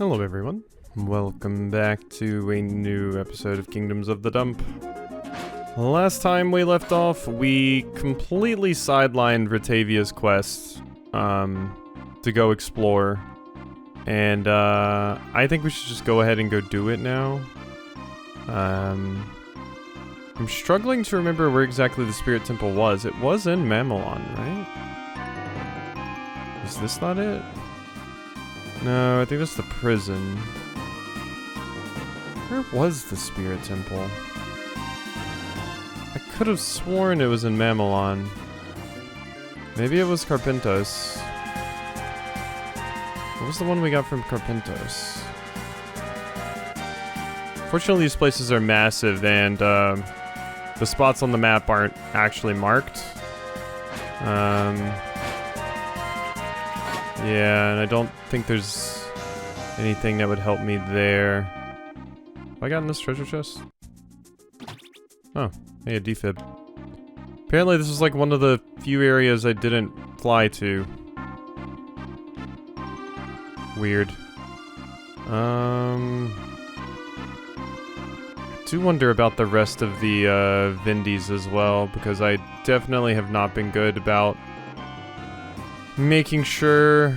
Hello everyone, welcome back to a new episode of Kingdoms of the Dump. Last time we left off, we completely sidelined Ratavia's quest to go explore. And I think we should just go ahead and go do it now. I'm struggling to remember where exactly the Spirit Temple was. It was in Mamelon, right? Is this not it? No, I think that's the prison. Where was the Spirit Temple? I could have sworn it was in Mamelon. Maybe it was Carpentos. What was the one we got from Carpentos? Fortunately, these places are massive and the spots on the map aren't actually marked. Yeah, and I don't think there's anything that would help me there. Have I gotten this treasure chest? Oh, hey, a defib. Apparently this is like one of the few areas I didn't fly to. Weird. I do wonder about the rest of the Vindies as well, because I definitely have not been good about making sure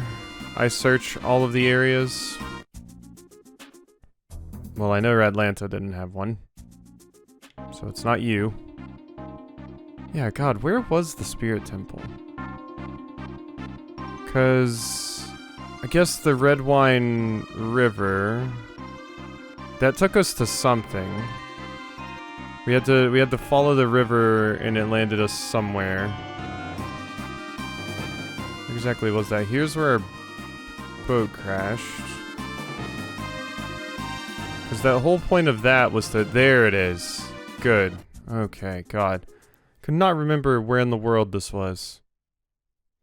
I search all of the areas. Well, I know Atlanta didn't have one, so it's not you. Yeah, God, where was the Spirit Temple? Because I guess the Redwine River, that took us to something. We had to follow the river and it landed us somewhere. What exactly was that? Here's where our boat crashed. Because that whole point of that was to... There it is. Good. Okay, God. Could not remember where in the world this was.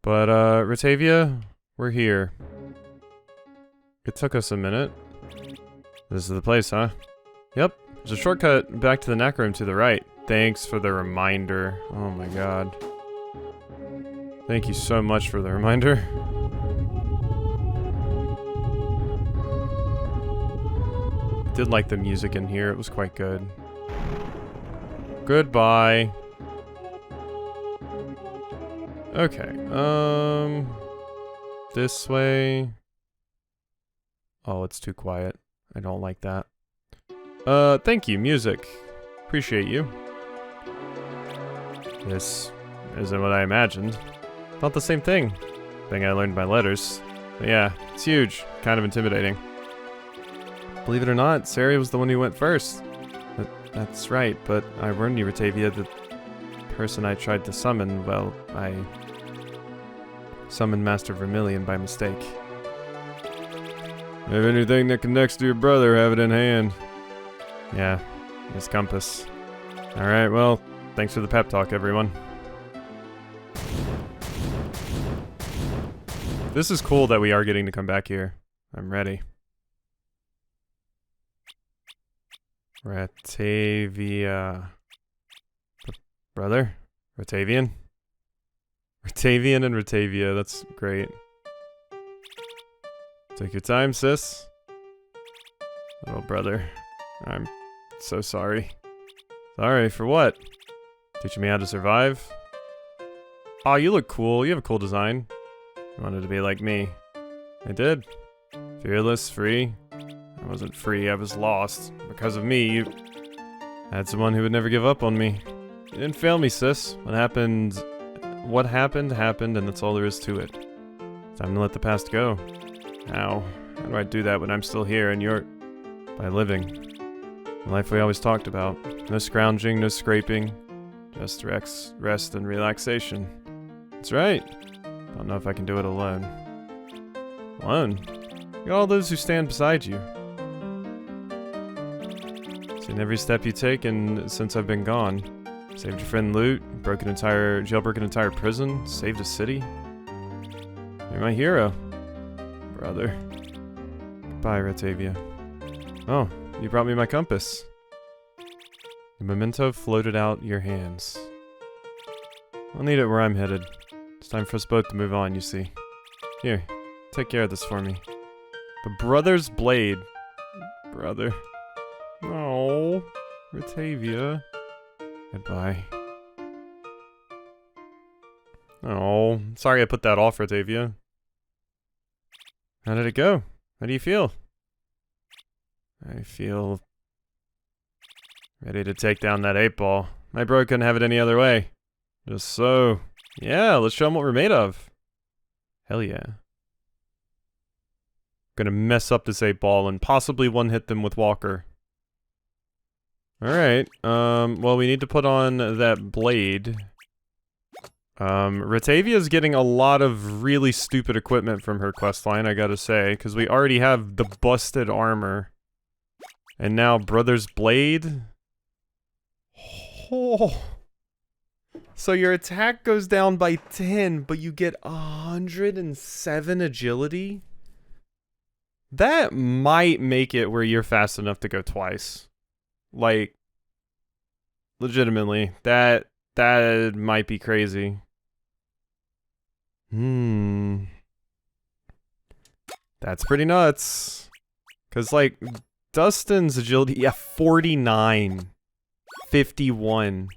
But, Ratavia, we're here. It took us a minute. This is the place, huh? Yep. There's a shortcut back to the knack room to the right. Thanks for the reminder. Oh my God. Thank you so much for the reminder. I did like the music in here, it was quite good. Goodbye. Okay, this way. Oh, it's too quiet. I don't like that. Thank you, music. Appreciate you. This isn't what I imagined. Thought the same thing. Thing I learned in my letters. But yeah, it's huge. Kind of intimidating. Believe it or not, Sari was the one who went first. That's right, but I warned you, Ratavia, the person I tried to summon, well, I summoned Master Vermilion by mistake. If anything that connects to your brother, have it in hand. Yeah, his compass. Alright, well, thanks for the pep talk, everyone. This is cool that we are getting to come back here. I'm ready. Ratavia. Brother? Ratavian? Ratavian and Ratavia, that's great. Take your time, sis. Little brother. I'm so sorry. Sorry, for what? Teaching me how to survive? Aw, you look cool. You have a cool design. You wanted to be like me. I did. Fearless, free. I wasn't free, I was lost. Because of me, you had someone who would never give up on me. You didn't fail me, sis. What happened, happened, and that's all there is to it. Time to let the past go. How? How do I do that when I'm still here and you're... By living. The life we always talked about. No scrounging, no scraping. Just rest and relaxation. That's right. Don't know if I can do it alone. Alone? Look at all those who stand beside you. Seen every step you take and since I've been gone. Saved your friend Loot, jailbroken an entire prison, saved a city. You're my hero. Brother. Goodbye, Ratavia. Oh, you brought me my compass. The memento floated out your hands. I'll need it where I'm headed. It's time for us both to move on, you see. Here, take care of this for me. The Brother's Blade. Brother. Oh, Rotavia. Goodbye. Oh, sorry I put that off, Rotavia. How did it go? How do you feel? I feel ready to take down that 8-ball. My bro couldn't have it any other way. Just so. Yeah, let's show him what we're made of. Hell yeah. Gonna mess up this 8-ball and possibly one-hit them with Walker. Alright, well we need to put on that blade. Rotavia's getting a lot of really stupid equipment from her questline, I gotta say, because we already have the busted armor. And now Brother's Blade? Oh. So your attack goes down by 10, but you get 107 agility? That might make it where you're fast enough to go twice. Like, legitimately, that might be crazy. That's pretty nuts. Cause like, Dustin's agility, yeah, 49. 51.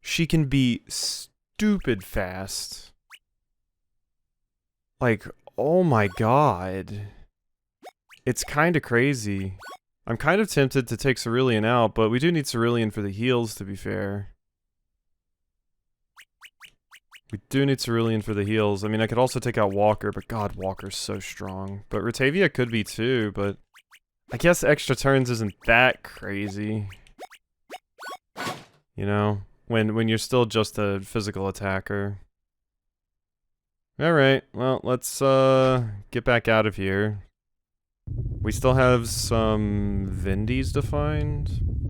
She can be stupid fast. Like, oh my god. It's kinda crazy. I'm kind of tempted to take Cerulean out, but we do need Cerulean for the heals, to be fair. We do need Cerulean for the heals. I mean, I could also take out Walker, but god, Walker's so strong. But Rotavia could be too, but I guess extra turns isn't that crazy. You know? When you're still just a physical attacker. Alright, well, let's get back out of here. We still have some Vindies to find.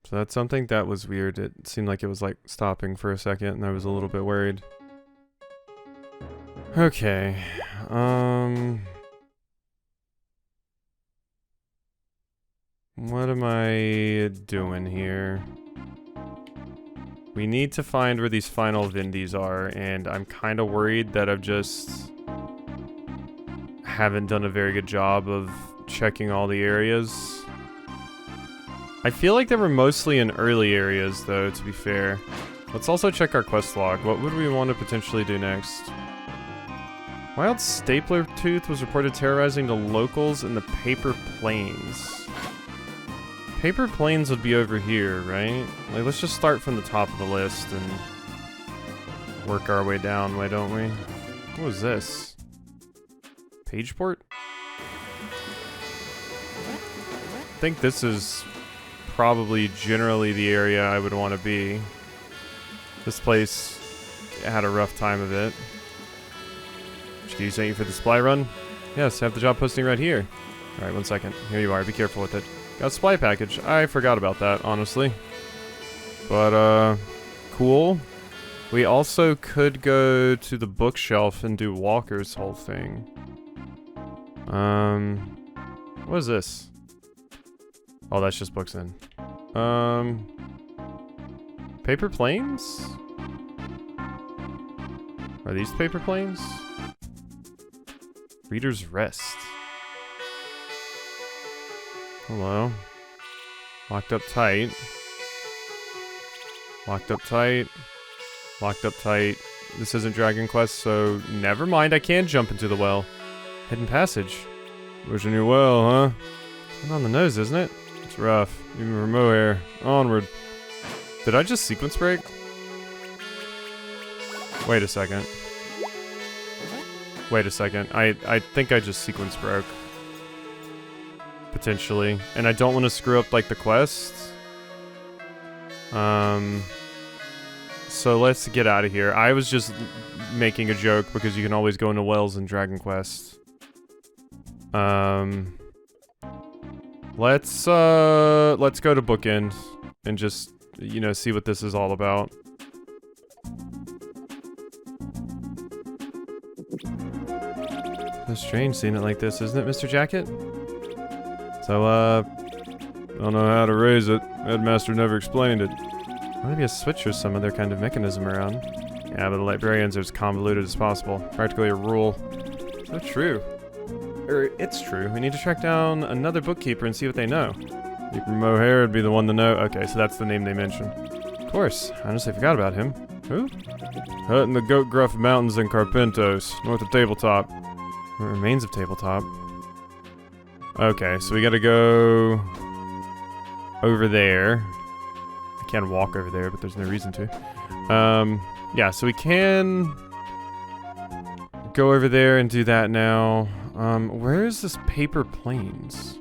So that's something that was weird. It seemed like it was like stopping for a second and I was a little bit worried. Okay. What am I doing here? We need to find where these final Vindies are, and I'm kind of worried that I've just haven't done a very good job of checking all the areas. I feel like they were mostly in early areas, though, to be fair. Let's also check our quest log. What would we want to potentially do next? Wild Stapler Tooth was reported terrorizing the locals in the Paper Plains. Paper Plains would be over here, right? Like, let's just start from the top of the list and work our way down, why don't we? What was this? Pageport? I think this is probably generally the area I would want to be. This place had a rough time of it. Excuse me for the supply run? Yes, have the job posting right here. Alright, 1 second. Here you are, be careful with it. Got a supply package. I forgot about that, honestly. But, cool. We also could go to the bookshelf and do Walker's whole thing. What is this? Oh, that's just books in. Paper Plains? Are these Paper Plains? Reader's Rest. Hello. Locked up tight. Locked up tight. Locked up tight. This isn't Dragon Quest, so never mind, I can jump into the well. Hidden passage. Where's your new well, huh? Right on the nose, isn't it? It's rough. Even for Mohair. Onward. Did I just sequence break? Wait a second. Wait a second. I think I just sequence broke. Potentially. And I don't want to screw up, like, the quest. So let's get out of here. I was just making a joke because you can always go into wells in Dragon Quest. Let's go to Bookend and just, you know, see what this is all about. It's strange seeing it like this, isn't it, Mr. Jacket? So, don't know how to raise it. Headmaster never explained it. Might be a switch or some other kind of mechanism around. Yeah, but the librarians are as convoluted as possible. Practically a rule. So true. Or it's true. We need to track down another bookkeeper and see what they know. Keeper Mohair would be the one to know. Okay, so that's the name they mentioned. Of course. I honestly forgot about him. Who? Hut in the Goat Gruff Mountains in Carpentos, north of Tabletop. What remains of Tabletop? Okay, so we gotta go over there. I can't walk over there, but there's no reason to. Yeah, so we can go over there and do that now. Where is this Paper Plains?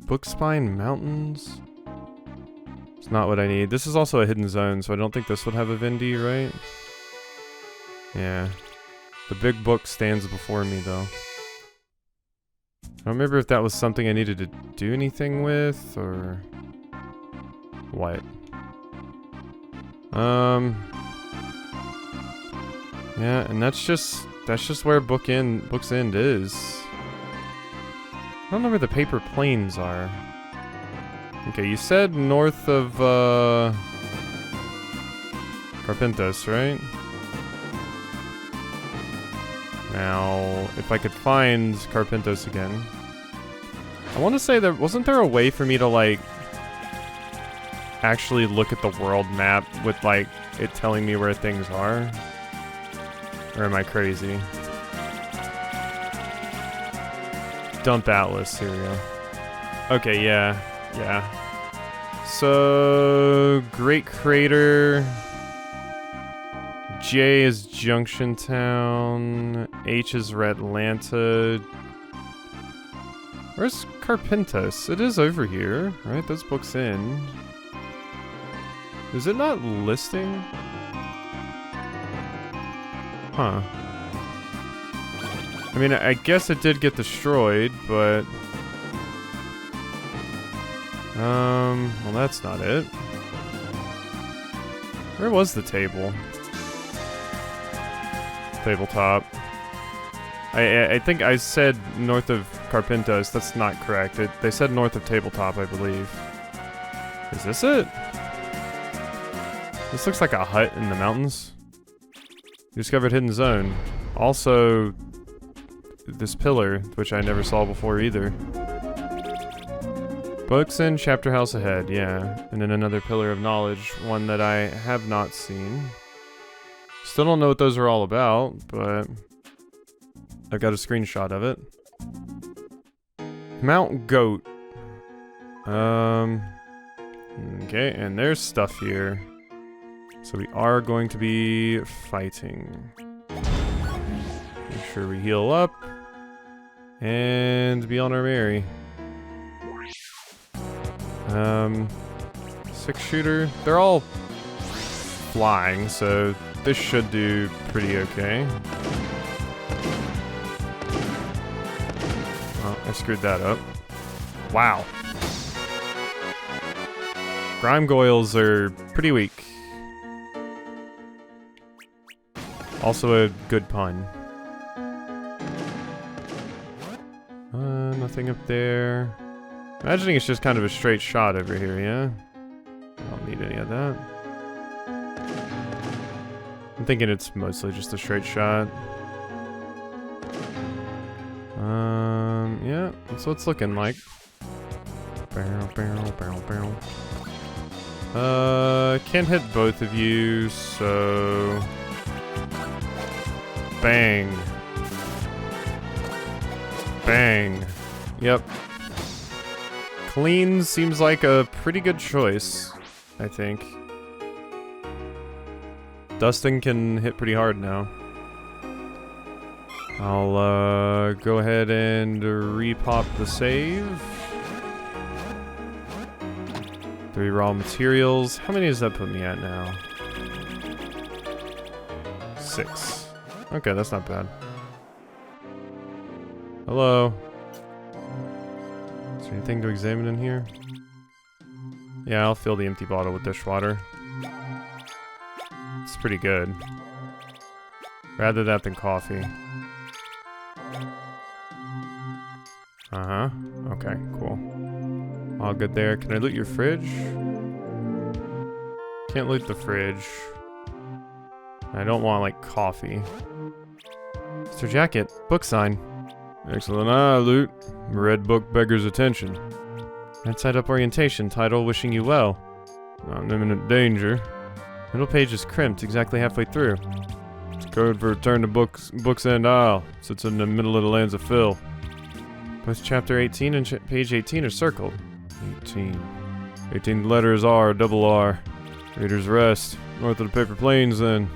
Bookspine Mountains? It's not what I need. This is also a hidden zone, so I don't think this would have a Vindy, right? Yeah. The big book stands before me, though. I don't remember if that was something I needed to do anything with, or what. Yeah, and that's just where Book's End is. I don't know where the Paper Plains are. Okay, you said north of Carpentos, right? Now, if I could find Carpentos again. I want to say wasn't there a way for me to, like, actually look at the world map with, like, it telling me where things are? Or am I crazy? Dump Atlas, here we go. Okay, yeah. So, Great Crater. J is Junction Town. H is Redlanta. Where's Carpentos? It is over here, right? Those Book's End. Is it not listing? Huh. I mean, I guess it did get destroyed, but... well, that's not it. Where was the table? Tabletop. I think I said north of Carpentos. That's not correct. They said north of Tabletop, I believe. Is this it? This looks like a hut in the mountains. Discovered hidden zone. Also, this pillar, which I never saw before either. Books in Chapter House ahead, yeah. And then another pillar of knowledge, one that I have not seen. Still don't know what those are all about, but I've got a screenshot of it. Mount Goat. Okay, and there's stuff here. So we are going to be fighting. Make sure we heal up. And be on our merry. 6-shooter. They're all flying, so this should do pretty okay. Oh, I screwed that up. Wow. Grimegoyles are pretty weak. Also a good pun. Nothing up there. Imagining it's just kind of a straight shot over here, yeah? I don't need any of that. I'm thinking it's mostly just a straight shot. Yeah, that's what it's looking like. Barrel. Can't hit both of you, so... Bang. Bang. Yep. Clean seems like a pretty good choice, I think. Dustin can hit pretty hard now. I'll go ahead and repop the save. 3 raw materials. How many does that put me at now? 6. Okay, that's not bad. Hello. Is there anything to examine in here? Yeah, I'll fill the empty bottle with dishwater. It's pretty good. Rather that than coffee. Uh-huh. Okay, cool. All good there. Can I loot your fridge? Can't loot the fridge. I don't want, like, coffee. Master Jacket. Book sign. Excellent eye, Loot. Red book beggars attention. Right side up orientation. Title, wishing you well. Not in imminent danger. Middle page is crimped, exactly halfway through. It's code for return to Book's End Isle. Sits in the middle of the lands of Phil. Both chapter 18 and page 18 are circled. 18. 18th letter is R, double R. Reader's Rest. North of the Paper Plains, then.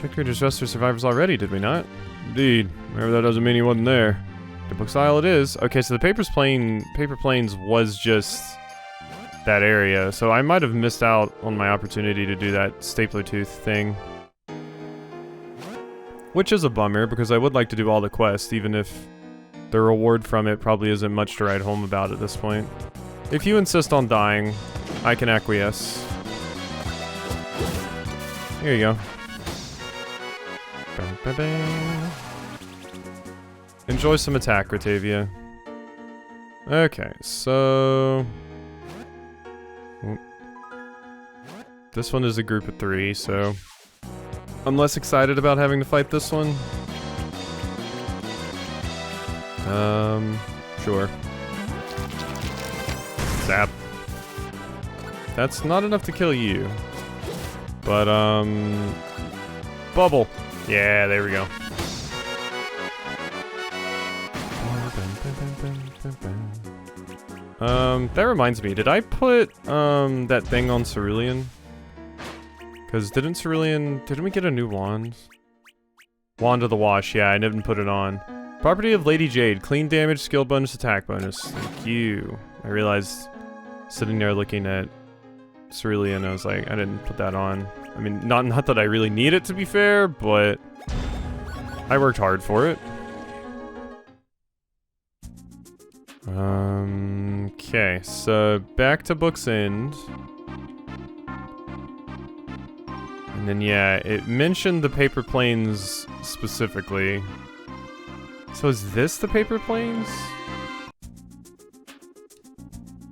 Check Reader's Rest for survivors already, did we not? Indeed. Whatever that doesn't mean he wasn't there. The Book's Isle it is. Okay, so the Paper Plains was just that area, so I might have missed out on my opportunity to do that Stapler Tooth thing. Which is a bummer, because I would like to do all the quests, even if the reward from it probably isn't much to write home about at this point. If you insist on dying, I can acquiesce. Here you go. Enjoy some attack, Ratavia. Okay, so... this one is a group of 3, so... I'm less excited about having to fight this one. Sure. Zap. That's not enough to kill you. But, Bubble. Yeah, there we go. That reminds me, did I put, that thing on Cerulean? Because didn't we get a new wand? Wand of the Wash, yeah, I didn't put it on. Property of Lady Jade, clean damage, skill bonus, attack bonus. Thank you. I realized, sitting there looking at Cerulean, I was like, I didn't put that on. I mean, not that I really need it to be fair, but I worked hard for it. Okay, so back to Book's End. And then yeah, it mentioned the Paper Plains specifically. So is this the Paper Plains?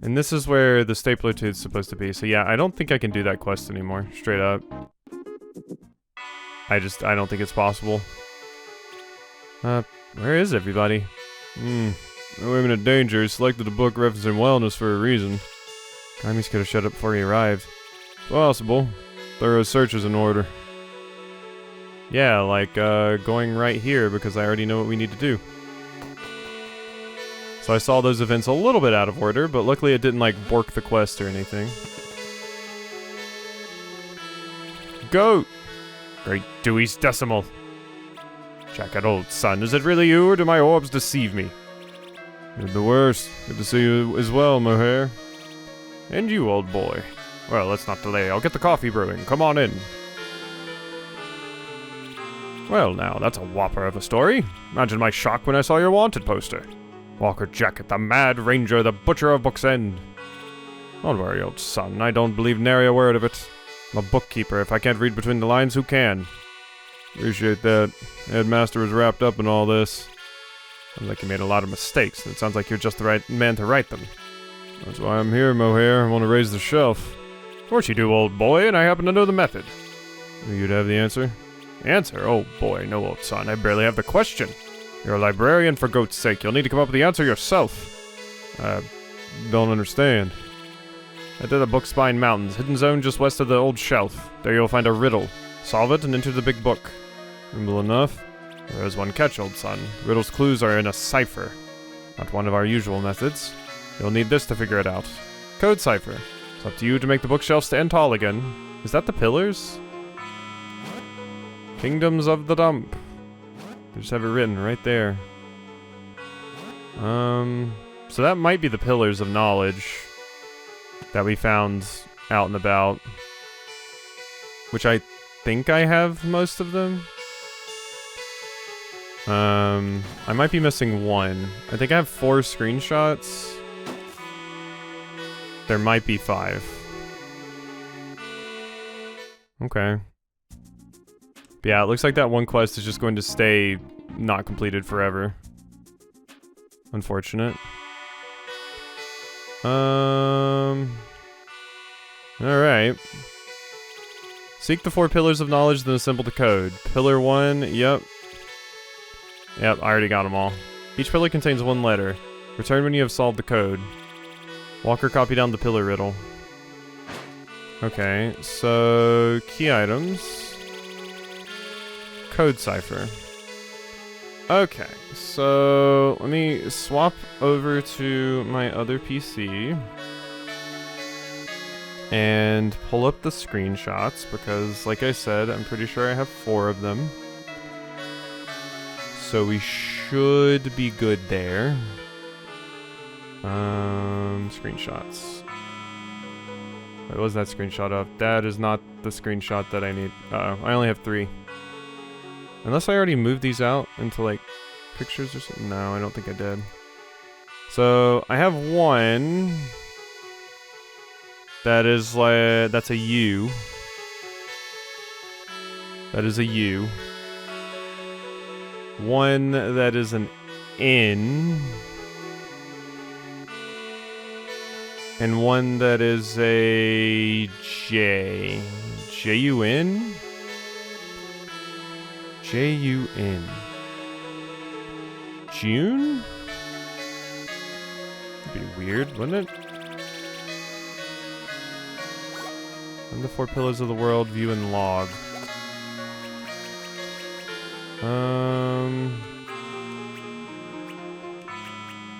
And this is where the Stapler Tooth's supposed to be. So yeah, I don't think I can do that quest anymore, straight up. I don't think it's possible. Where is everybody? No imminent danger. He selected a book referencing wellness for a reason. Grimes could have shut up before he arrived. Possible. Thorough search is in order. Yeah, like, going right here because I already know what we need to do. So I saw those events a little bit out of order, but luckily it didn't, like, bork the quest or anything. Goat! Great Dewey's Decimal. Jacket, old son, is it really you, or do my orbs deceive me? You're the worst. Good to see you as well, Mohair. And you, old boy. Well, let's not delay. I'll get the coffee brewing. Come on in. Well, now, that's a whopper of a story. Imagine my shock when I saw your wanted poster. Walker Jacket, the Mad Ranger, the Butcher of Book's End. Don't worry, old son. I don't believe nary a word of it. I'm a bookkeeper. If I can't read between the lines, who can? Appreciate that. Headmaster was wrapped up in all this. Sounds like you made a lot of mistakes, and it sounds like you're just the right man to right them. That's why I'm here, Mohair. I want to raise the shelf. Of course you do, old boy, and I happen to know the method. You'd have the answer? Answer? Oh boy, no, old son. I barely have the question. You're a librarian, for goat's sake. You'll need to come up with the answer yourself. Don't understand. I did the Bookspine Mountains, hidden zone just west of the old shelf. There you'll find a riddle. Solve it and enter the big book. Simple enough. There is one catch, old son. The riddle's clues are in a cipher. Not one of our usual methods. You'll need this to figure it out. Code cipher. It's up to you to make the bookshelves stand tall again. Is that the pillars? Kingdoms of the Dump. They just have it written right there. So that might be the Pillars of Knowledge that we found out and about. Which I think I have most of them. I might be missing one. I think I have 4 screenshots. There might be 5. Okay. But yeah, it looks like that one quest is just going to stay not completed forever. Unfortunate. Alright. Seek the 4 pillars of knowledge, then assemble the code. Pillar 1, yep. Yep, I already got them all. Each pillar contains one letter. Return when you have solved the code. Walker copy down the pillar riddle. Okay, so key items. Code cipher. Okay, so let me swap over to my other PC and pull up the screenshots because, like I said, I'm pretty sure I have 4 of them. So we should be good there. Screenshots. What was that screenshot of? That is not the screenshot that I need. Uh-oh, I only have 3. Unless I already moved these out into, like, pictures or something. No, I don't think I did. So, I have one that is, like, that's a U. That is a U. One that is an N. And one that is a J. J-U-N? J-U-N. June? That'd be weird, wouldn't it? And the 4 pillars of the world, view and log.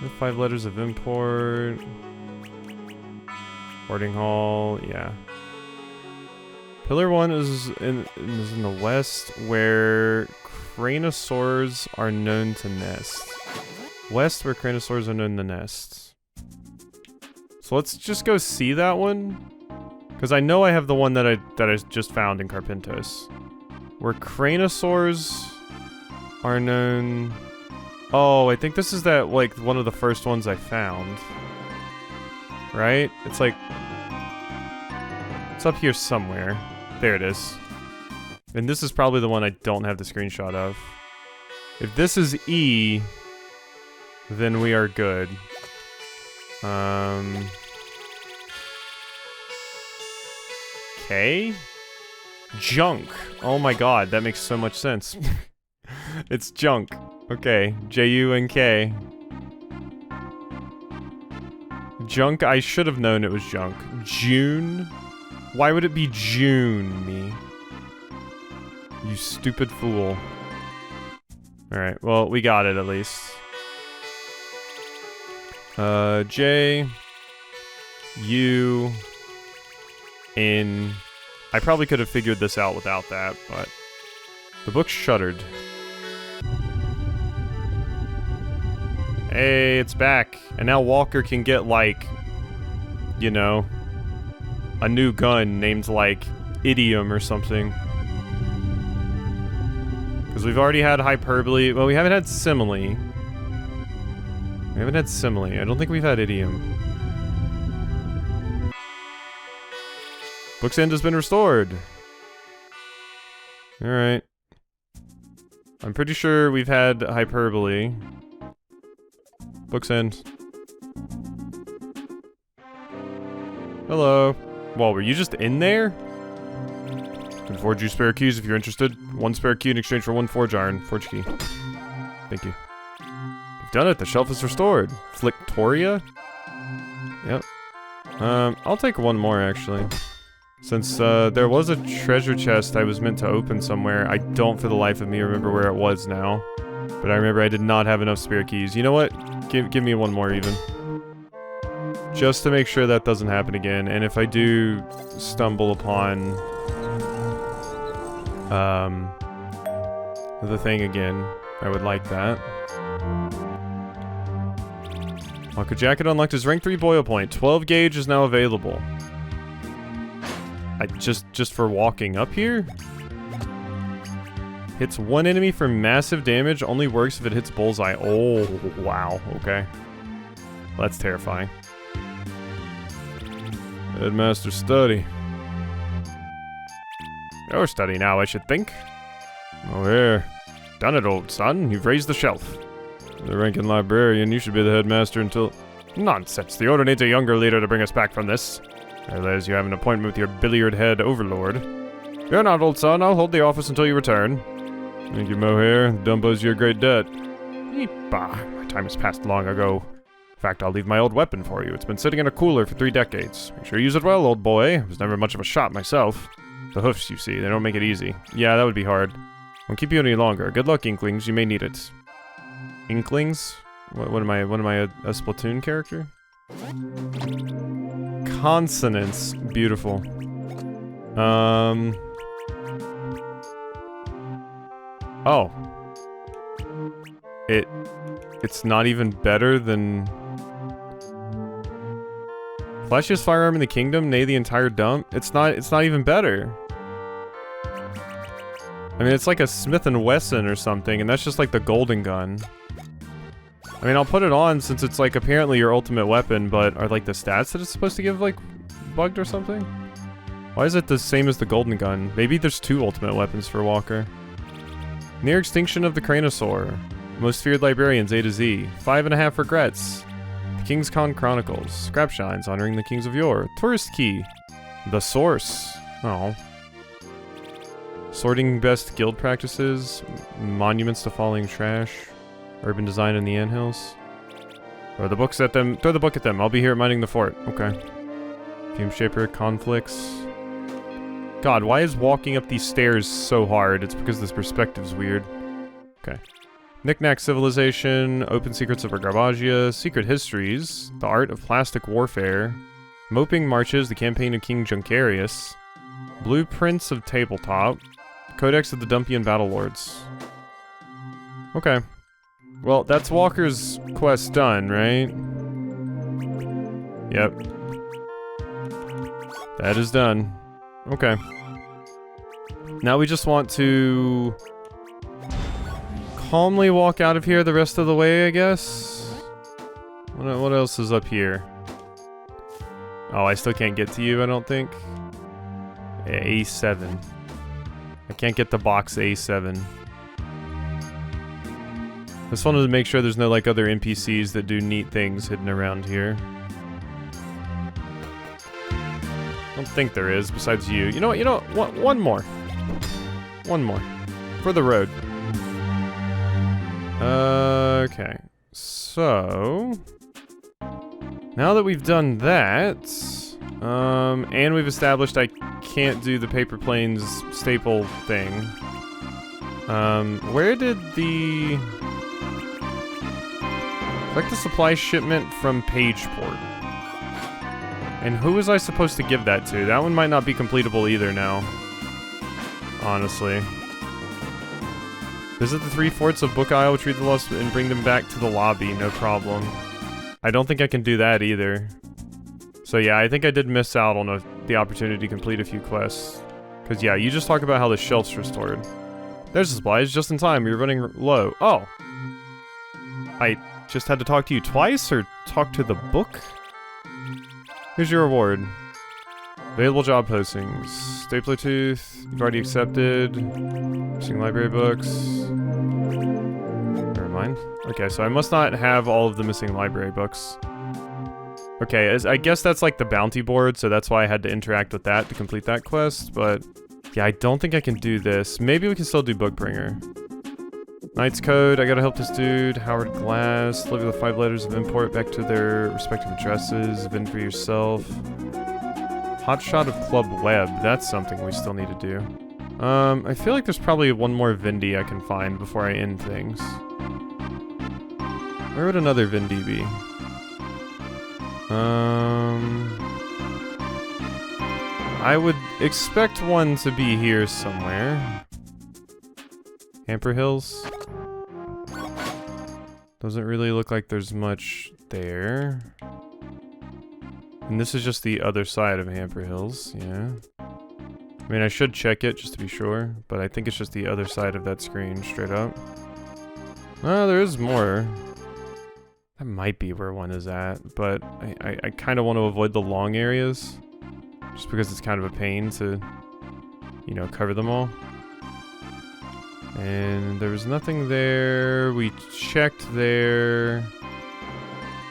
The 5 letters of import. Boarding hall, yeah. Pillar 1 is in the west, where cranosaurs are known to nest. West, where cranosaurs are known to nest. So let's just go see that one, because I know I have the one that I just found in Carpentos, where cranosaurs are known. Oh, I think this is that, like, one of the first ones I found. Right? It's like, it's up here somewhere. There it is. And this is probably the one I don't have the screenshot of. If this is E, then we are good. K? Junk. Oh my god, that makes so much sense. It's junk. Okay, J-U-N-K. Junk, I should have known it was junk. June? Why would it be June, me? You stupid fool. Alright, well, we got it at least. J... U... N... I probably could have figured this out without that, but... The book shuddered. Hey, it's back. And now Walker can get, like, you know, a new gun named, like, Idiom or something. Because we've already had Hyperbole. Well, we haven't had Simile. We haven't had Simile. I don't think we've had Idiom. Book's End has been restored. Alright. I'm pretty sure we've had Hyperbole. Book's End. Hello. Well, were you just in there? Can forge you spare keys if you're interested. 1 spare key in exchange for 1 forge iron. Forge key. Thank you. You've done it. The shelf is restored. Flictoria? Yep. I'll take 1 more, actually. Since, there was a treasure chest I was meant to open somewhere. I don't for the life of me remember where it was now. But I remember I did not have enough spare keys. You know what? Give me 1 more, even. Just to make sure that doesn't happen again. And if I do stumble upon... the thing again, I would like that. Walker Jacket unlocked his rank 3 boil point. 12 gauge is now available. Just for walking up here? Hits 1 enemy for massive damage, only works if it hits bullseye. Oh, wow, okay. Well, that's terrifying. Headmaster study. Your study now, I should think. Oh, here. Done it, old son. You've raised the shelf. The ranking librarian, you should be the headmaster until... Nonsense. The order needs a younger leader to bring us back from this. I realize you have an appointment with your billiard head overlord. Fear not, old son. I'll hold the office until you return. Thank you, Mohair. Dumbo's your great debt. Bah, my time has passed long ago. In fact, I'll leave my old weapon for you. It's been sitting in a cooler for 3 decades. Make sure you use it well, old boy. I was never much of a shot myself. The hoofs, you see, they don't make it easy. Yeah, that would be hard. Won't keep you any longer. Good luck, Inklings. You may need it. Inklings? What am I, a Splatoon character? Consonants. Beautiful. Oh. It's not even better than... Flashiest firearm in the kingdom, nay the entire dump? It's not even better. I mean, it's like a Smith & Wesson or something, and that's just like the golden gun. I mean, I'll put it on since it's like apparently your ultimate weapon, but are like the stats that it's supposed to give like bugged or something? Why is it the same as the golden gun? Maybe there's 2 ultimate weapons for Walker. Near extinction of the Cranosaur. Most feared librarians A to Z. 5.5 regrets. The King's Con Chronicles. Scrap Shines honoring the kings of yore. Tourist Key. The Source. Oh. Sorting best guild practices. Monuments to falling trash. Urban design in the anthills. Throw the books at them. Throw the book at them. I'll be here minding the fort. Okay. Fume Shaper. Conflicts. God, why is walking up these stairs so hard? It's because this perspective's weird. Okay. Knick-Knack Civilization, Open Secrets of Garbagia, Secret Histories, The Art of Plastic Warfare, Moping Marches, The Campaign of King Junkarius, Blueprints of Tabletop, Codex of the Dumpian Battlelords. Okay. Well, that's Walker's quest done, right? Yep. That is done. Okay. Now we just want to calmly walk out of here the rest of the way, I guess. What else is up here? Oh, I still can't get to you, I don't think. A7. I can't get the box A7. Just wanted to make sure there's no like other NPCs that do neat things hidden around here. I don't think there is, besides you. You know what? One more. One more. For the road. Okay. So... now that we've done that... and we've established I can't do the Paper Planes staple thing. Where did the... collect the supply shipment from Pageport. And who was I supposed to give that to? That one might not be completable either now. Honestly. Visit the 3 forts of Book Isle, retrieve the lost, and bring them back to the lobby, no problem. I don't think I can do that either. So yeah, I think I did miss out on the opportunity to complete a few quests. Because yeah, you just talk about how the shelf's restored. There's the supplies, just in time, we were running low. Oh! I just had to talk to you twice, or talk to the book? Here's your reward. Available job postings. Stapler Tooth, you've already accepted. Missing library books. Never mind. Okay, so I must not have all of the missing library books. Okay, I guess that's like the bounty board, so that's why I had to interact with that to complete that quest, but... yeah, I don't think I can do this. Maybe we can still do Bookbringer. Knight's Code, I gotta help this dude. Howard Glass, deliver the 5 letters of import back to their respective addresses. Vend for yourself. Hot Shot of Club Web, that's something we still need to do. I feel like there's probably one more Vindy I can find before I end things. Where would another Vindy be? I would expect one to be here somewhere. Hamper Hills. Doesn't really look like there's much there. And this is just the other side of Hamper Hills, yeah. I mean, I should check it just to be sure, but I think it's just the other side of that screen, straight up. Oh, there is more. That might be where one is at, but I kind of want to avoid the long areas. Just because it's kind of a pain to, you know, cover them all. And there was nothing there. We checked there.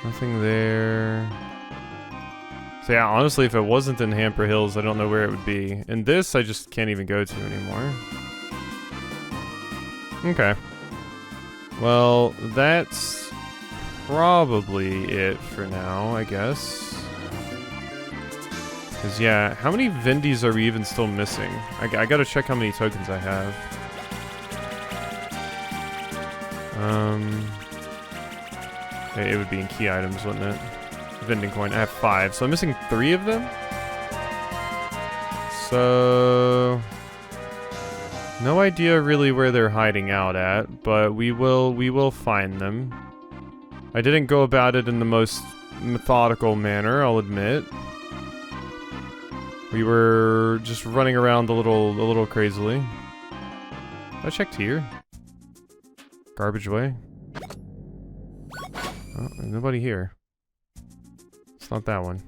Nothing there. So yeah, honestly, if it wasn't in Hamper Hills, I don't know where it would be. And this, I just can't even go to anymore. Okay. Well, that's probably it for now, I guess. Because, yeah, how many Vindies are we even still missing? I gotta check how many tokens I have. It would be in key items, wouldn't it? Vending coin. I have 5, so I'm missing 3 of them? So... no idea really where they're hiding out at, but we will find them. I didn't go about it in the most methodical manner, I'll admit. We were just running around a little crazily. I checked here. Garbage way. Oh, there's nobody here. It's not that one.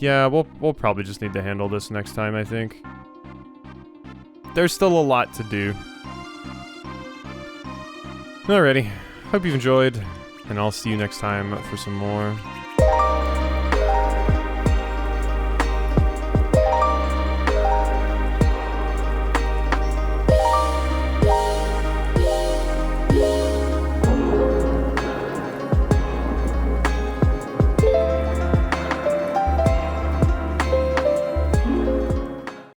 Yeah, we'll probably just need to handle this next time, I think. There's still a lot to do. Alrighty. Hope you've enjoyed, and I'll see you next time for some more